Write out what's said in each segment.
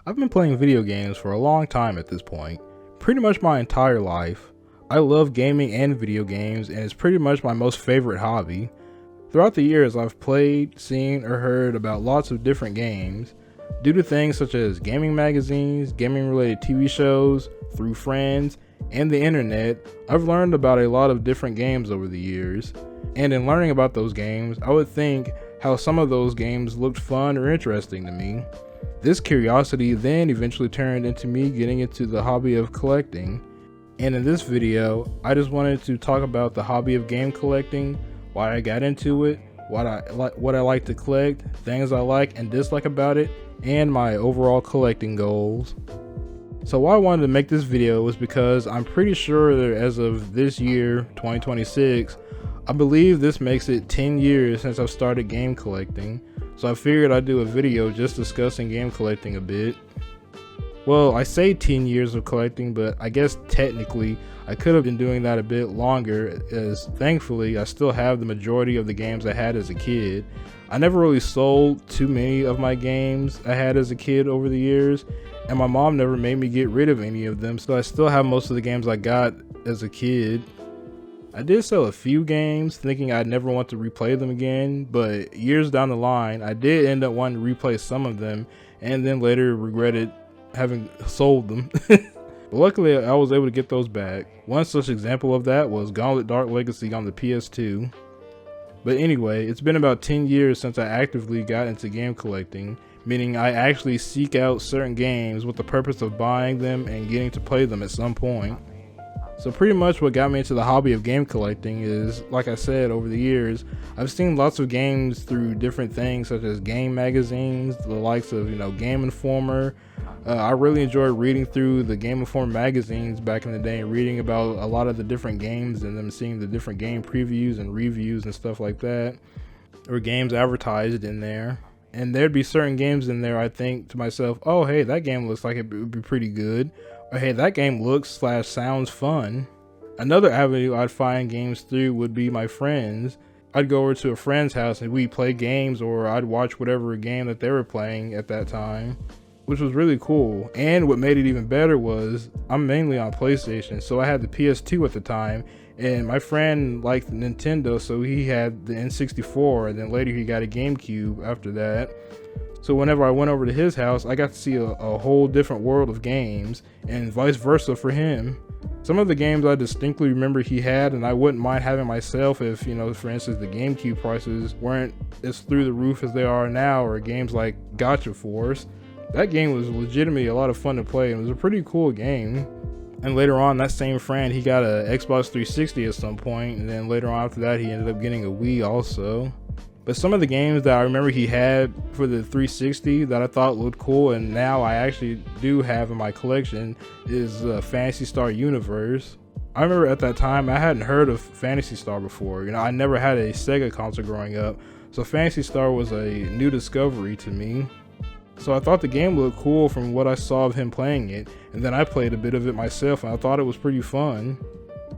I've been playing video games for a long time at this point, pretty much my entire life. I love gaming and video games, and it's pretty much my most favorite hobby. Throughout the years, I've played, seen, or heard about lots of different games. Due to things such as gaming magazines, gaming related TV shows, through friends, and the internet, I've learned about a lot of different games over the years. And in learning about those games, I would think how some of those games looked fun or interesting to me. This curiosity then eventually turned into me getting into the hobby of collecting. And in this video, I just wanted to talk about the hobby of game collecting, why I got into it, what I like to collect, things I like and dislike about it, and my overall collecting goals. So why I wanted to make this video was because I'm pretty sure that as of this year, 2026, I believe this makes it 10 years since I've started game collecting. So I figured I'd do a video just discussing game collecting a bit. Well, I say 10 years of collecting, but I guess technically I could have been doing that a bit longer, as thankfully I still have the majority of the games I had as a kid. I never really sold too many of my games I had as a kid over the years, and my mom never made me get rid of any of them, so I still have most of the games I got as a kid. I did sell a few games thinking I'd never want to replay them again, but years down the line I did end up wanting to replay some of them and then later regretted having sold them. But luckily I was able to get those back. One such example of that was Gauntlet Dark Legacy on the PS2. But anyway, it's been about 10 years since I actively got into game collecting, meaning I actually seek out certain games with the purpose of buying them and getting to play them at some point. So pretty much what got me into the hobby of game collecting is, like I said, over the years, I've seen lots of games through different things such as game magazines, the likes of, Game Informer. I really enjoyed reading through the Game Informer magazines back in the day and reading about a lot of the different games and them seeing the different game previews and reviews and stuff like that, or games advertised in there. And there'd be certain games in there I think to myself, oh hey, that game looks like it would be pretty good. Or hey, that game looks/sounds fun. Another avenue I'd find games through would be my friends. I'd go over to a friend's house and we'd play games, or I'd watch whatever game that they were playing at that time, which was really cool. And what made it even better was I'm mainly on PlayStation, so I had the PS2 at the time, and my friend liked Nintendo, so he had the N64, and then later he got a GameCube after that. So whenever I went over to his house, I got to see a whole different world of games, and vice versa for him. Some of the games I distinctly remember he had, and I wouldn't mind having myself if, for instance, the GameCube prices weren't as through the roof as they are now, or games like Gotcha Force. That game was legitimately a lot of fun to play, and it was a pretty cool game. And later on, that same friend, he got a Xbox 360 at some point, and then later on after that, he ended up getting a Wii also. But some of the games that I remember he had for the 360 that I thought looked cool, and now I actually do have in my collection, is Phantasy Star Universe. I remember at that time I hadn't heard of Phantasy Star before. I never had a Sega console growing up, so Phantasy Star was a new discovery to me. So I thought the game looked cool from what I saw of him playing it, and then I played a bit of it myself and I thought it was pretty fun.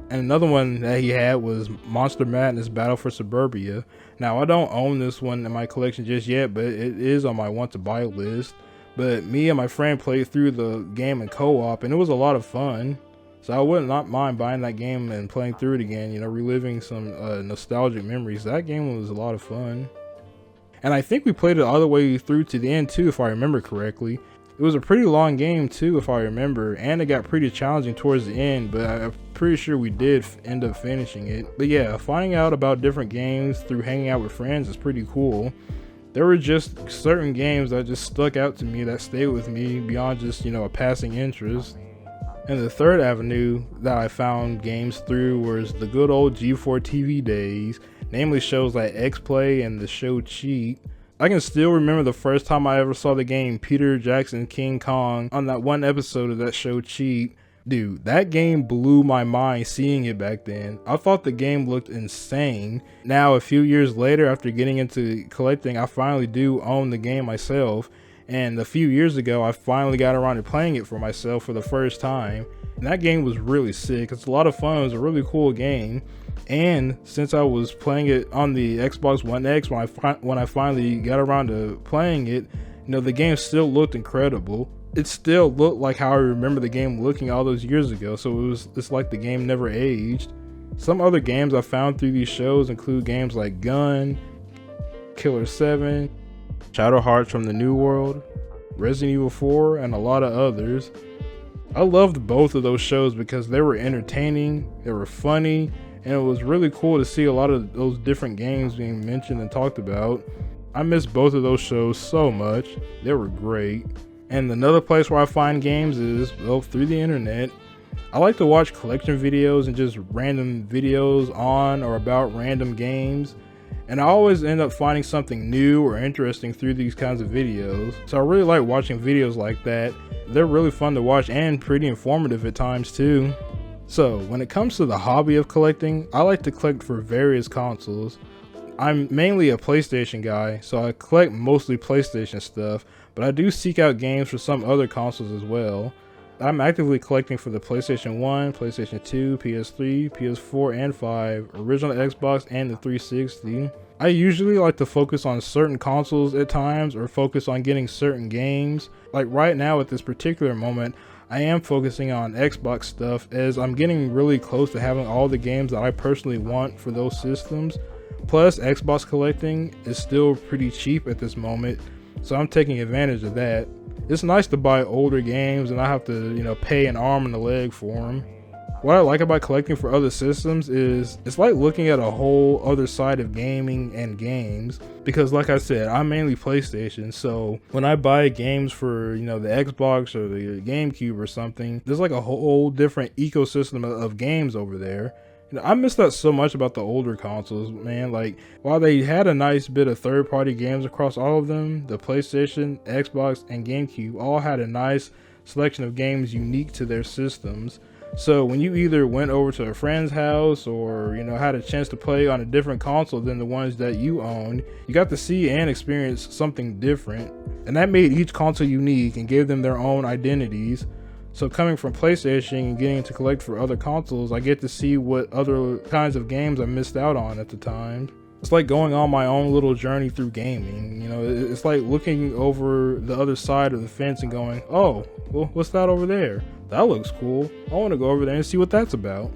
And another one that he had was Monster Madness Battle for Suburbia. Now I don't own this one in my collection just yet, but it is on my want to buy list. But me and my friend played through the game in co-op and it was a lot of fun. So I would not mind buying that game and playing through it again, reliving some nostalgic memories. That game was a lot of fun. And I think we played it all the way through to the end too, if I remember correctly. It was a pretty long game too, if I remember, and it got pretty challenging towards the end, but I'm pretty sure we did end up finishing it. But yeah, finding out about different games through hanging out with friends is pretty cool. There were just certain games that just stuck out to me that stayed with me beyond just, a passing interest. And the third avenue that I found games through was the good old G4 TV days, namely shows like X-Play and the show Cheat. I can still remember the first time I ever saw the game Peter Jackson King Kong on that one episode of that show Cheat. Dude, that game blew my mind seeing it back then. I thought the game looked insane. Now, a few years later, after getting into collecting, I finally do own the game myself. And a few years ago, I finally got around to playing it for myself for the first time. And that game was really sick. It's a lot of fun. It was a really cool game. And since I was playing it on the Xbox One X when I finally got around to playing it, the game still looked incredible. it still looked like how I remember the game looking all those years ago, so it's like the game never aged. Some other games I found through these shows include games like Gun, Killer 7, Shadow Hearts from the New World, Resident Evil 4, and a lot of others. I loved both of those shows because they were entertaining, they were funny, and it was really cool to see a lot of those different games being mentioned and talked about. I miss both of those shows so much. They were great. And another place where I find games is, well, through the internet. I like to watch collection videos and just random videos on or about random games. And I always end up finding something new or interesting through these kinds of videos. So I really like watching videos like that. They're really fun to watch and pretty informative at times too. So when it comes to the hobby of collecting, I like to collect for various consoles. I'm mainly a PlayStation guy, so I collect mostly PlayStation stuff, but I do seek out games for some other consoles as well. I'm actively collecting for the PlayStation 1, PlayStation 2, PS3, PS4, and 5, original Xbox, and the 360. I usually like to focus on certain consoles at times, or focus on getting certain games. Like right now at this particular moment, I am focusing on Xbox stuff as I'm getting really close to having all the games that I personally want for those systems. Plus, Xbox collecting is still pretty cheap at this moment, so I'm taking advantage of that. It's nice to buy older games and not have to, pay an arm and a leg for them. What I like about collecting for other systems is it's like looking at a whole other side of gaming and games, because like I said, I'm mainly PlayStation, so when I buy games for, the Xbox or the GameCube or something, there's like a whole different ecosystem of games over there. I miss that so much about the older consoles, man. Like, while they had a nice bit of third-party games across all of them, the PlayStation, Xbox, and GameCube all had a nice selection of games unique to their systems. So when you either went over to a friend's house or, had a chance to play on a different console than the ones that you owned, you got to see and experience something different. And that made each console unique and gave them their own identities. So coming from PlayStation and getting to collect for other consoles, I get to see what other kinds of games I missed out on at the time. It's like going on my own little journey through gaming. It's like looking over the other side of the fence and going, oh, well, what's that over there? That looks cool. I want to go over there and see what that's about.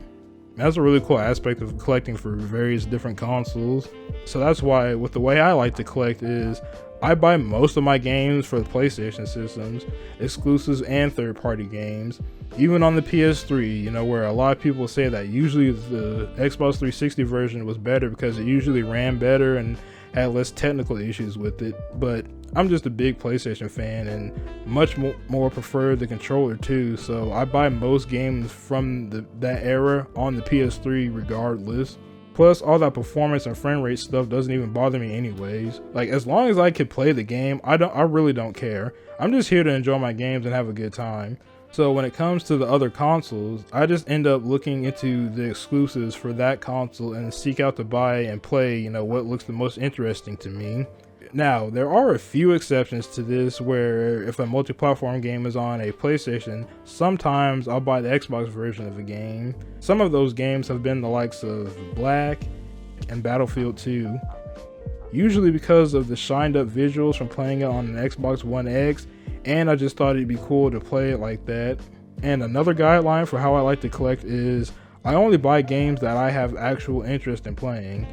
That's a really cool aspect of collecting for various different consoles. So that's why, with the way I like to collect is, I buy most of my games for the PlayStation systems, exclusives and third-party games. Even on the PS3, where a lot of people say that usually the Xbox 360 version was better because it usually ran better and had less technical issues with it. But I'm just a big PlayStation fan and much more prefer the controller too, so I buy most games from that era on the PS3 regardless. Plus, all that performance and frame rate stuff doesn't even bother me anyways. Like, as long as I can play the game, I really don't care. I'm just here to enjoy my games and have a good time. So when it comes to the other consoles, I just end up looking into the exclusives for that console and seek out to buy and play, what looks the most interesting to me. Now, there are a few exceptions to this where if a multi-platform game is on a PlayStation, sometimes I'll buy the Xbox version of a game. Some of those games have been the likes of Black and Battlefield 2. Usually because of the shined up visuals from playing it on an Xbox One X, and I just thought it'd be cool to play it like that. And another guideline for how I like to collect is I only buy games that I have actual interest in playing.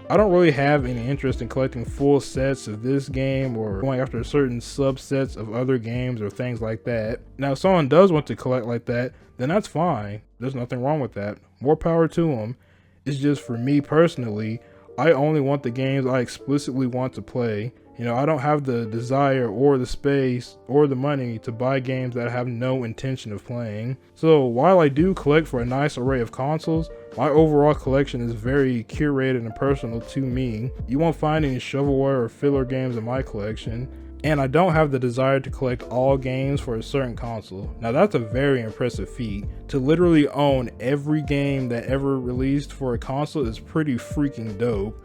I don't really have any interest in collecting full sets of this game or going after certain subsets of other games or things like that. Now, if someone does want to collect like that, then that's fine. There's nothing wrong with that. More power to them. It's just for me personally, I only want the games I explicitly want to play. I don't have the desire or the space or the money to buy games that I have no intention of playing. So while I do collect for a nice array of consoles, my overall collection is very curated and personal to me. You won't find any shovelware or filler games in my collection. And I don't have the desire to collect all games for a certain console. Now that's a very impressive feat. To literally own every game that ever released for a console is pretty freaking dope.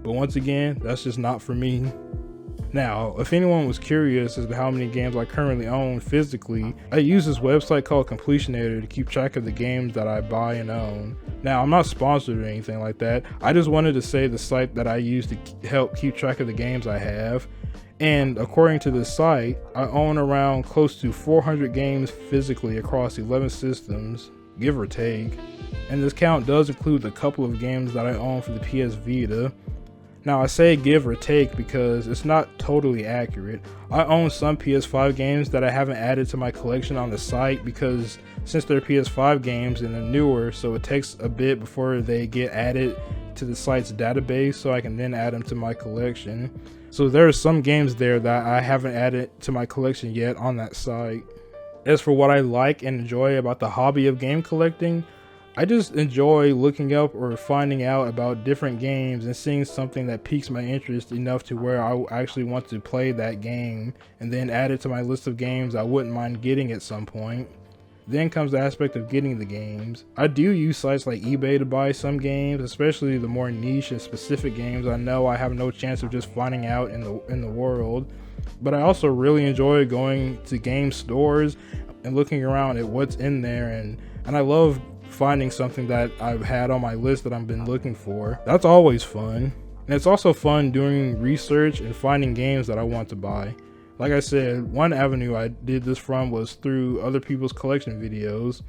But once again, that's just not for me. Now, if anyone was curious as to how many games I currently own physically, I use this website called Completionator to keep track of the games that I buy and own. Now, I'm not sponsored or anything like that. I just wanted to say the site that I use to help keep track of the games I have. And according to this site, I own around close to 400 games physically across 11 systems, give or take. And this count does include a couple of games that I own for the PS Vita. Now I say give or take because it's not totally accurate. I own some PS5 games that I haven't added to my collection on the site because since they're PS5 games and they're newer, so it takes a bit before they get added to the site's database so I can then add them to my collection. So there are some games there that I haven't added to my collection yet on that site. As for what I like and enjoy about the hobby of game collecting, I just enjoy looking up or finding out about different games and seeing something that piques my interest enough to where I actually want to play that game and then add it to my list of games I wouldn't mind getting at some point. Then comes the aspect of getting the games. I do use sites like eBay to buy some games, especially the more niche and specific games I know I have no chance of just finding out in the world. But I also really enjoy going to game stores and looking around at what's in there, and I love finding something that I've had on my list that I've been looking for. That's always fun. And it's also fun doing research and finding games that I want to buy. Like I said, one avenue I did this from was through other people's collection videos.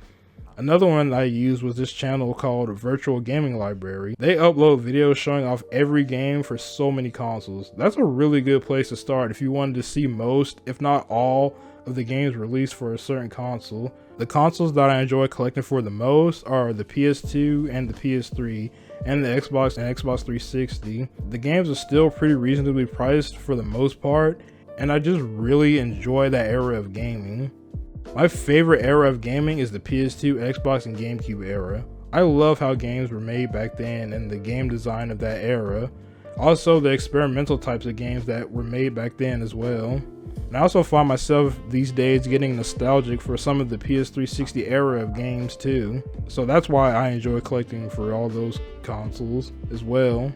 Another one I used was this channel called Virtual Gaming Library. They upload videos showing off every game for so many consoles. That's a really good place to start if you wanted to see most, if not all, of the games released for a certain console. The consoles that I enjoy collecting for the most are the PS2 and the PS3 and the Xbox and Xbox 360. The games are still pretty reasonably priced for the most part, and I just really enjoy that era of gaming. My favorite era of gaming is the PS2, Xbox, and GameCube era. I love how games were made back then and the game design of that era. Also the experimental types of games that were made back then as well. And I also find myself these days getting nostalgic for some of the PS360 era of games too. So that's why I enjoy collecting for all those consoles as well.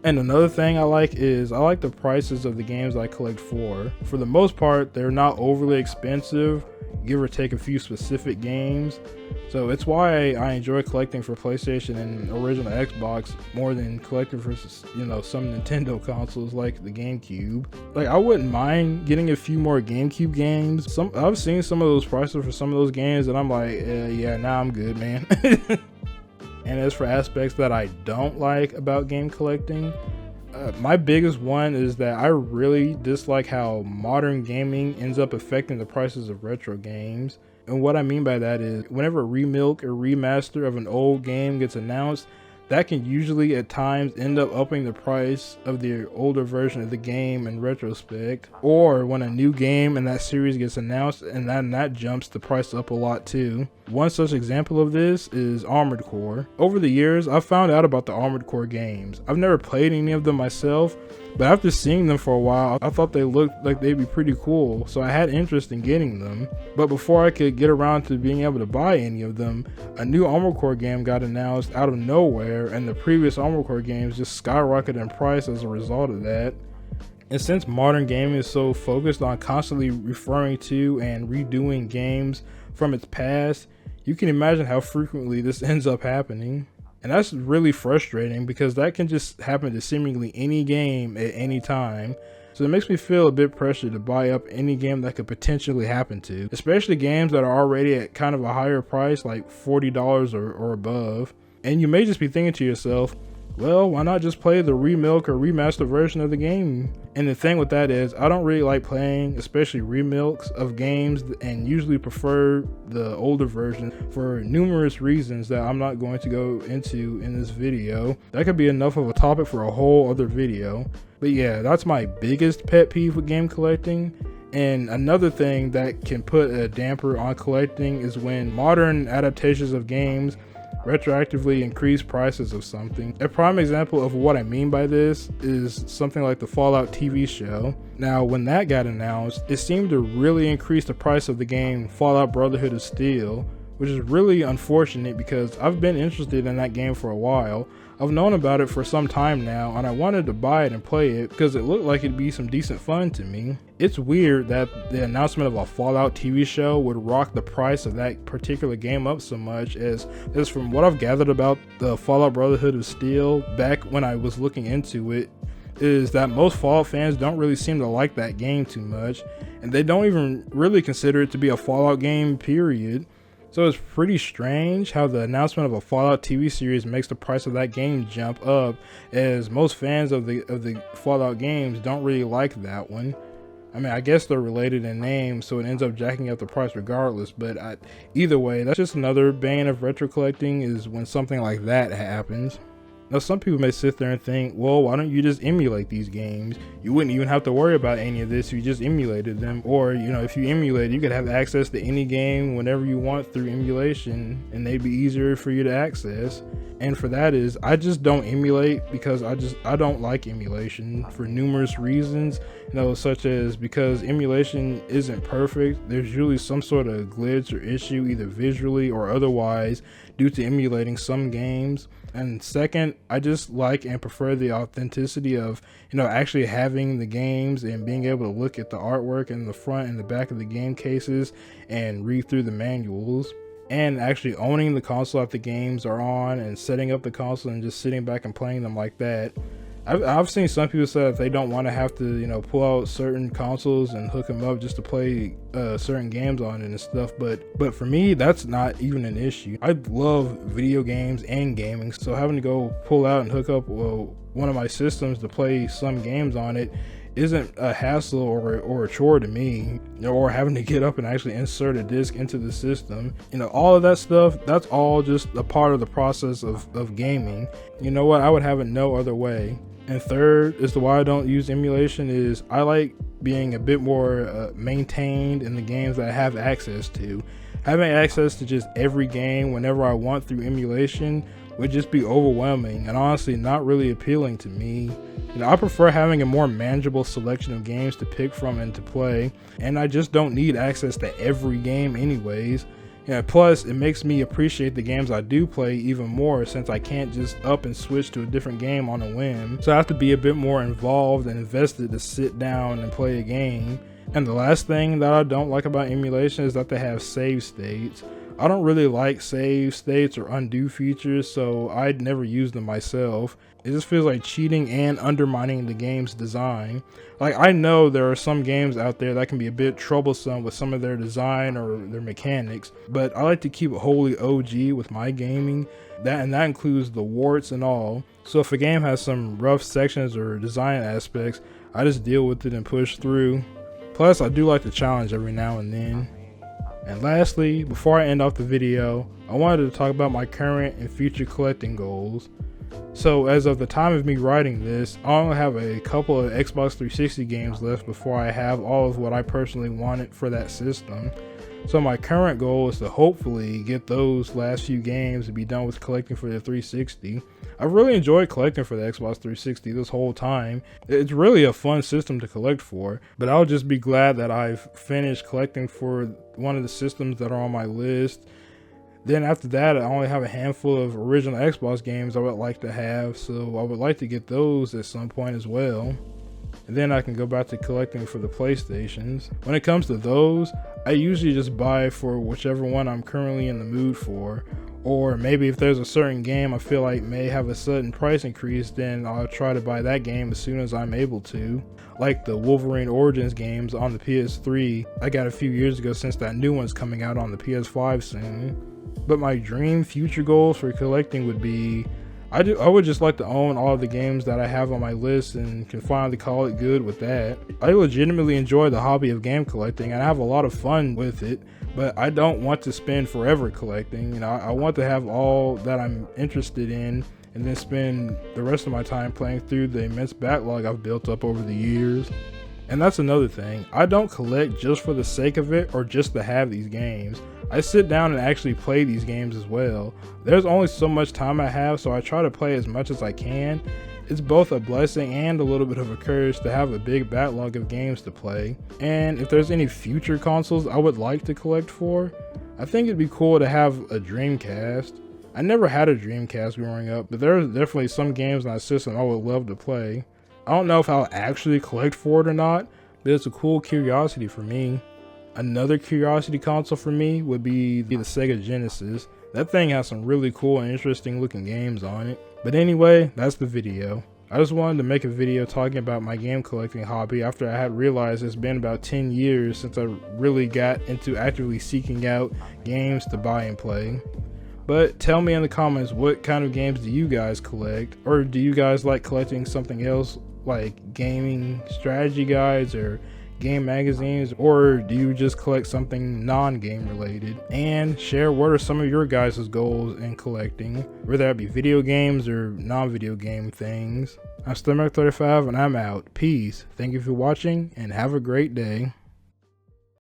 And another thing I like is I like the prices of the games I collect for. For the most part, they're not overly expensive, give or take a few specific games. So it's why I enjoy collecting for PlayStation and original Xbox more than collecting for, some Nintendo consoles like the GameCube. Like, I wouldn't mind getting a few more GameCube games. I've seen some of those prices for some of those games and I'm like, yeah, nah, I'm good, man. And as for aspects that I don't like about game collecting, my biggest one is that I really dislike how modern gaming ends up affecting the prices of retro games. And what I mean by that is whenever a remake or remaster of an old game gets announced, that can usually at times end up upping the price of the older version of the game in retrospect, or when a new game in that series gets announced and that jumps the price up a lot too. One such example of this is Armored Core. Over the years, I've found out about the Armored Core games. I've never played any of them myself, but after seeing them for a while, I thought they looked like they'd be pretty cool, so I had interest in getting them. But before I could get around to being able to buy any of them, a new Armored Core game got announced out of nowhere, and the previous Armored Core games just skyrocketed in price as a result of that. And since modern gaming is so focused on constantly referring to and redoing games from its past, you can imagine how frequently this ends up happening. And that's really frustrating because that can just happen to seemingly any game at any time. So it makes me feel a bit pressured to buy up any game that could potentially happen to, especially games that are already at kind of a higher price, like $40 or above. And you may just be thinking to yourself, well, why not just play the remake or remaster version of the game? And the thing with that is, I don't really like playing, especially remakes of games, and usually prefer the older version for numerous reasons that I'm not going to go into in this video. That could be enough of a topic for a whole other video. But yeah, that's my biggest pet peeve with game collecting. And another thing that can put a damper on collecting is when modern adaptations of games retroactively increase prices of something. A prime example of what I mean by this is something like the Fallout TV show. Now, when that got announced, it seemed to really increase the price of the game Fallout Brotherhood of Steel, which is really unfortunate because I've been interested in that game for a while. I've known about it for some time now, and I wanted to buy it and play it because it looked like it'd be some decent fun to me. It's weird that the announcement of a Fallout TV show would rock the price of that particular game up so much, as from what I've gathered about the Fallout Brotherhood of Steel back when I was looking into it, is that most Fallout fans don't really seem to like that game too much, and they don't even really consider it to be a Fallout game, period. So it's pretty strange how the announcement of a Fallout TV series makes the price of that game jump up, as most fans of the Fallout games don't really like that one. I mean, I guess they're related in name, so it ends up jacking up the price regardless, but either way, that's just another bane of retro collecting, is when something like that happens. Now, some people may sit there and think, well, why don't you just emulate these games? You wouldn't even have to worry about any of this if you just emulated them. Or, if you emulate, you could have access to any game whenever you want through emulation, and they'd be easier for you to access. And for that is, I just don't emulate because I don't like emulation for numerous reasons, such as because emulation isn't perfect. There's usually some sort of glitch or issue, either visually or otherwise, due to emulating some games. And second, I just like and prefer the authenticity of, actually having the games and being able to look at the artwork in the front and the back of the game cases and read through the manuals, and actually owning the console that the games are on and setting up the console and just sitting back and playing them like that. I've seen some people say that they don't want to have to, pull out certain consoles and hook them up just to play certain games on it and stuff. But for me, that's not even an issue. I love video games and gaming, so having to go pull out and hook up one of my systems to play some games on it isn't a hassle or a chore to me, or having to get up and actually insert a disc into the system. All of that stuff, that's all just a part of the process of gaming. You know what? I would have it no other way. And third, is the why I don't use emulation, is I like being a bit more maintained in the games that I have access to. Having access to just every game whenever I want through emulation would just be overwhelming and honestly not really appealing to me. I prefer having a more manageable selection of games to pick from and to play, and I just don't need access to every game anyways. Plus, it makes me appreciate the games I do play even more, since I can't just up and switch to a different game on a whim. So I have to be a bit more involved and invested to sit down and play a game. And the last thing that I don't like about emulation is that they have save states. I don't really like save states or undo features, so I'd never use them myself. It just feels like cheating and undermining the game's design. Like, I know there are some games out there that can be a bit troublesome with some of their design or their mechanics, but I like to keep it wholly OG with my gaming. That includes the warts and all. So if a game has some rough sections or design aspects, I just deal with it and push through. Plus, I do like the challenge every now and then. And lastly, before I end off the video, I wanted to talk about my current and future collecting goals. So as of the time of me writing this, I only have a couple of Xbox 360 games left before I have all of what I personally wanted for that system. So my current goal is to hopefully get those last few games and be done with collecting for the 360. I've really enjoyed collecting for the Xbox 360 this whole time. It's really a fun system to collect for, but I'll just be glad that I've finished collecting for one of the systems that are on my list. Then after that, I only have a handful of original Xbox games I would like to have, so I would like to get those at some point as well. And then I can go back to collecting for the PlayStations. When it comes to those, I usually just buy for whichever one I'm currently in the mood for. Or maybe if there's a certain game I feel like may have a sudden price increase, then I'll try to buy that game as soon as I'm able to. Like the Wolverine Origins games on the PS3 I got a few years ago, since that new one's coming out on the PS5 soon. But my dream future goals for collecting would be, I would just like to own all of the games that I have on my list and can finally call it good with that. I legitimately enjoy the hobby of game collecting and I have a lot of fun with it, but I don't want to spend forever collecting. I want to have all that I'm interested in and then spend the rest of my time playing through the immense backlog I've built up over the years. And that's another thing, I don't collect just for the sake of it or just to have these games. I sit down and actually play these games as well. There's only so much time I have, so I try to play as much as I can. It's both a blessing and a little bit of a curse to have a big backlog of games to play. And if there's any future consoles I would like to collect for, I think it'd be cool to have a Dreamcast. I never had a Dreamcast growing up, but there's definitely some games on that system I would love to play. I don't know if I'll actually collect for it or not, but it's a cool curiosity for me. Another curiosity console for me would be the Sega Genesis. That thing has some really cool and interesting looking games on it. But anyway, that's the video. I just wanted to make a video talking about my game collecting hobby after I had realized it's been about 10 years since I really got into actively seeking out games to buy and play. But tell me in the comments, what kind of games do you guys collect? Or do you guys like collecting something else like gaming strategy guides or game magazines, or do you just collect something non-game related? And share what are some of your guys' goals in collecting, whether that be video games or non-video game things. I'm Stomach35 and I'm out. Peace. Thank you for watching and have a great day.